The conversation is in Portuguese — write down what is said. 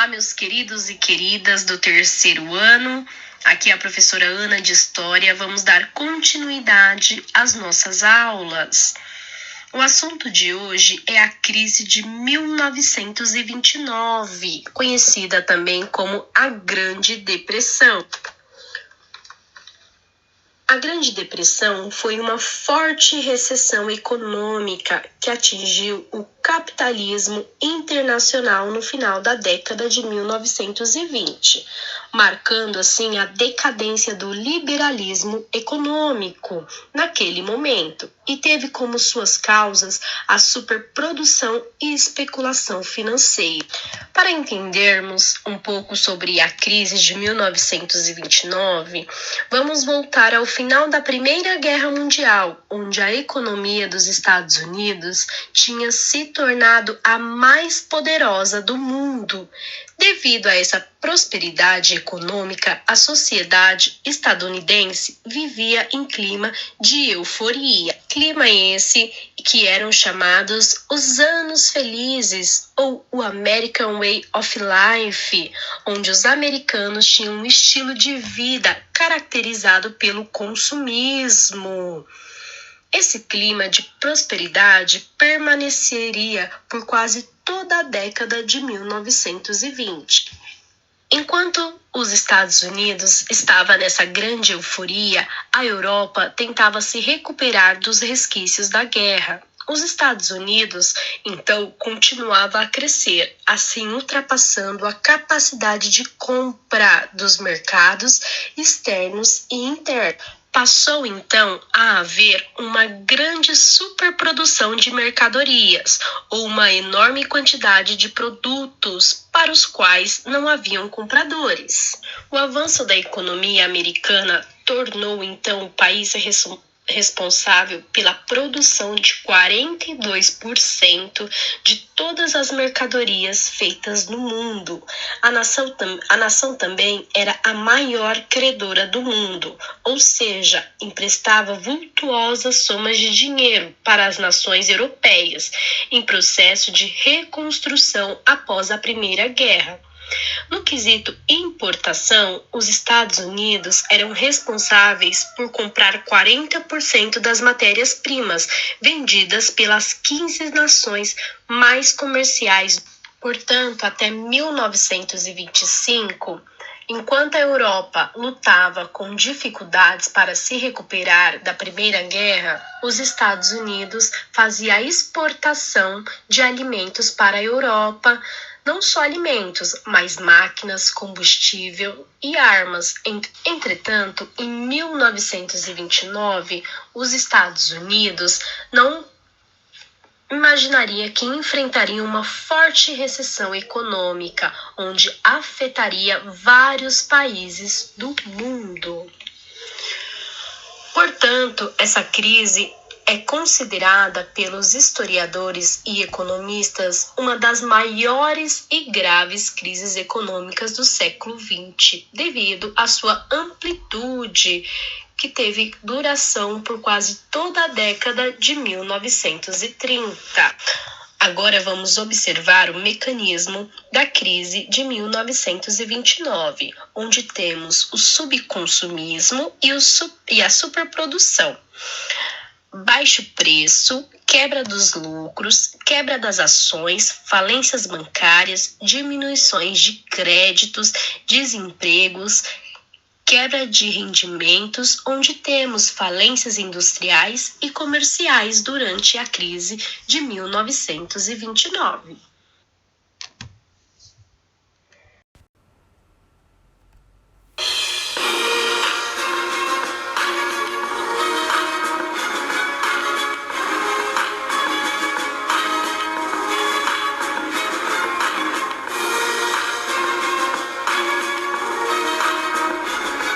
Olá, meus queridos e queridas do terceiro ano. Aqui é a professora Ana de História. Vamos dar continuidade às nossas aulas. O assunto de hoje é a crise de 1929, conhecida também como a Grande Depressão. A Grande Depressão foi uma forte recessão econômica que atingiu o capitalismo internacional no final da década de 1920, marcando assim a decadência do liberalismo econômico naquele momento, e teve como suas causas a superprodução e especulação financeira. Para entendermos um pouco sobre a crise de 1929, vamos voltar ao final da Primeira Guerra Mundial, onde a economia dos Estados Unidos tinha se tornado a mais poderosa do mundo. Devido a essa prosperidade econômica, a sociedade estadunidense vivia em clima de euforia. Clima esse que eram chamados os anos felizes ou o American Way of Life, onde os americanos tinham um estilo de vida caracterizado pelo consumismo. Esse clima de prosperidade permaneceria por quase toda a década de 1920. Enquanto os Estados Unidos estava nessa grande euforia, a Europa tentava se recuperar dos resquícios da guerra. Os Estados Unidos, então, continuava a crescer, assim ultrapassando a capacidade de compra dos mercados externos e internos. Passou, então, a haver uma grande superprodução de mercadorias, ou uma enorme quantidade de produtos para os quais não haviam compradores. O avanço da economia americana tornou, então, o país responsável pela produção de 42% de todas as mercadorias feitas no mundo. A nação também era a maior credora do mundo, ou seja, emprestava vultuosas somas de dinheiro para as nações europeias, em processo de reconstrução após a Primeira Guerra. No quesito importação, os Estados Unidos eram responsáveis por comprar 40% das matérias-primas vendidas pelas 15 nações mais comerciais. Portanto, até 1925, enquanto a Europa lutava com dificuldades para se recuperar da Primeira Guerra, os Estados Unidos faziam a exportação de alimentos para a Europa. Não só alimentos, mas máquinas, combustível e armas. Entretanto, em 1929, os Estados Unidos não imaginaria que enfrentaria uma forte recessão econômica, onde afetaria vários países do mundo. Portanto, essa crise é considerada pelos historiadores e economistas uma das maiores e graves crises econômicas do século XX, devido à sua amplitude, que teve duração por quase toda a década de 1930. Agora vamos observar o mecanismo da crise de 1929, onde temos o subconsumismo e a superprodução. Baixo preço, quebra dos lucros, quebra das ações, falências bancárias, diminuições de créditos, desempregos, quebra de rendimentos, onde temos falências industriais e comerciais durante a crise de 1929.